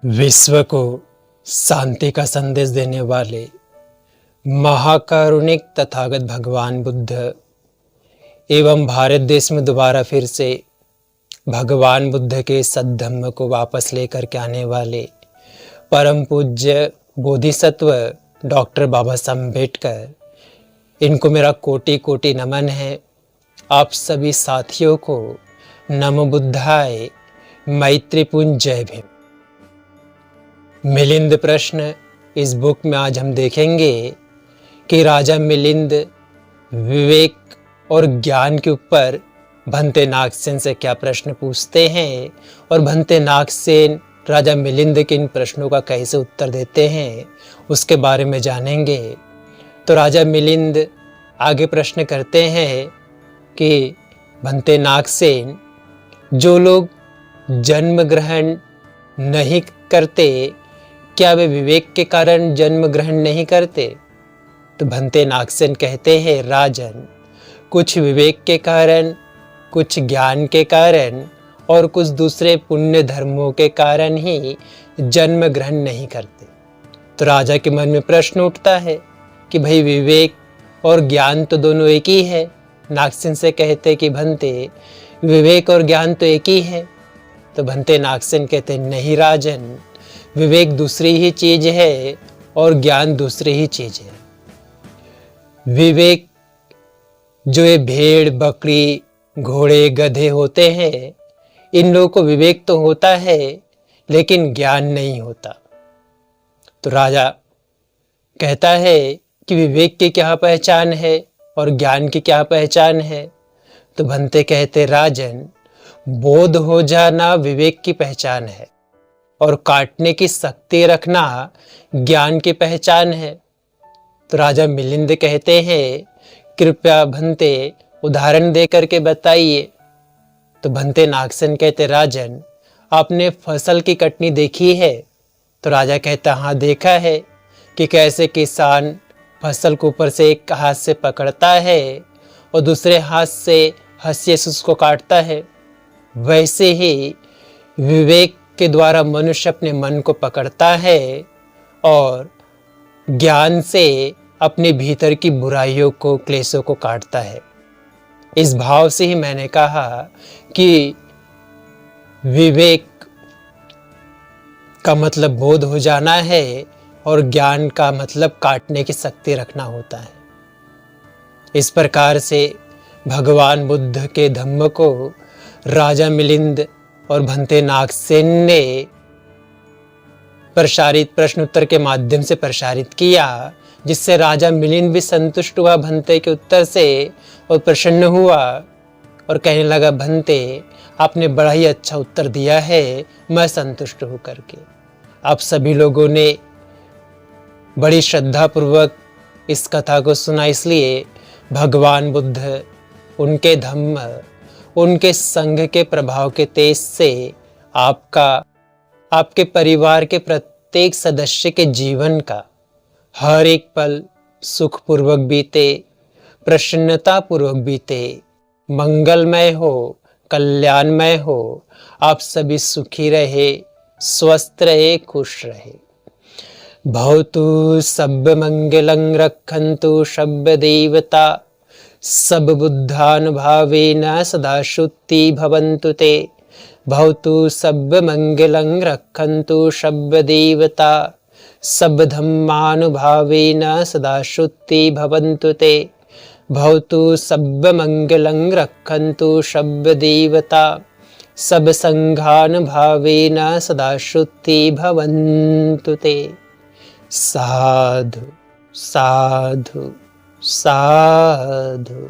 विश्व को शांति का संदेश देने वाले महाकारुणिक तथागत भगवान बुद्ध एवं भारत देश में दोबारा फिर से भगवान बुद्ध के सद्धम्म को वापस लेकर के आने वाले परम पूज्य बोधिसत्व डॉक्टर बाबा साहब अम्बेडकर, इनको मेरा कोटि कोटि नमन है। आप सभी साथियों को नमो बुद्धाय, मैत्रीपूर्ण जय भीम। मिलिंद प्रश्न इस बुक में आज हम देखेंगे कि राजा मिलिंद विवेक और ज्ञान के ऊपर भंते नागसेन से क्या प्रश्न पूछते हैं और भंते नागसेन राजा मिलिंद के इन प्रश्नों का कैसे उत्तर देते हैं, उसके बारे में जानेंगे। तो राजा मिलिंद आगे प्रश्न करते हैं कि भंते नागसेन, जो लोग जन्म ग्रहण नहीं करते, क्या वे विवेक के कारण जन्म ग्रहण नहीं करते? तो भंते नागसेन कहते हैं, राजन, कुछ विवेक के कारण, कुछ ज्ञान के कारण और कुछ दूसरे पुण्य धर्मों के कारण ही जन्म ग्रहण नहीं करते। तो राजा के मन में प्रश्न उठता है कि भाई विवेक और ज्ञान तो दोनों एक ही है। नागसेन से कहते कि भंते, विवेक और ज्ञान तो एक ही है। तो भंते नागसेन कहते नहीं राजन, विवेक दूसरी ही चीज है और ज्ञान दूसरी ही चीज है। विवेक जो ये भेड़ बकरी घोड़े गधे होते हैं, इन लोगों को विवेक तो होता है लेकिन ज्ञान नहीं होता। तो राजा कहता है कि विवेक की क्या पहचान है और ज्ञान की क्या पहचान है? तो भंते कहते, राजन, बोध हो जाना विवेक की पहचान है और काटने की शक्ति रखना ज्ञान की पहचान है। तो राजा मिलिंद कहते हैं, कृपया भंते उदाहरण दे करके बताइए। तो भंते नागसेन कहते, राजन, आपने फसल की कटनी देखी है? तो राजा कहता, हाँ देखा है कि कैसे किसान फसल को ऊपर से एक हाथ से पकड़ता है और दूसरे हाथ से हंसिए से उसको काटता है। वैसे ही विवेक के द्वारा मनुष्य अपने मन को पकड़ता है और ज्ञान से अपने भीतर की बुराइयों को, क्लेशों को काटता है। इस भाव से ही मैंने कहा कि विवेक का मतलब बोध हो जाना है और ज्ञान का मतलब काटने की शक्ति रखना होता है। इस प्रकार से भगवान बुद्ध के धम्म को राजा मिलिंद और भंते नागसेन ने प्रसारित प्रश्न उत्तर के माध्यम से प्रसारित किया, जिससे राजा मिलिंद भी संतुष्ट हुआ भंते के उत्तर से और प्रसन्न हुआ और कहने लगा, भंते, आपने बड़ा ही अच्छा उत्तर दिया है, मैं संतुष्ट हूँ करके। आप सभी लोगों ने बड़ी श्रद्धा पूर्वक इस कथा को सुना, इसलिए भगवान बुद्ध, उनके धम्म, उनके संघ के प्रभाव के तेज से आपके परिवार के प्रत्येक सदस्य के जीवन का हर एक पल सुखपूर्वक बीते, प्रसन्नता पूर्वक बीते, मंगलमय हो, कल्याणमय हो। आप सभी सुखी रहे, स्वस्थ रहे, खुश रहे। भवतु सब मंगलं रक्षन्तु सब देवता, सब बुद्धानुभावेन सदा शुद्धि भवन्तु ते। भवतु सब मंगलं रक्षन्तु सब देवता, सब धम्मानुभावेन सदा शुद्धि भवन्तु ते। भवतु सब मंगलं रक्षन्तु सब देवता, सब संघानुभावेन सदा शुद्धि भवन्तु ते। साधु साधु साधु।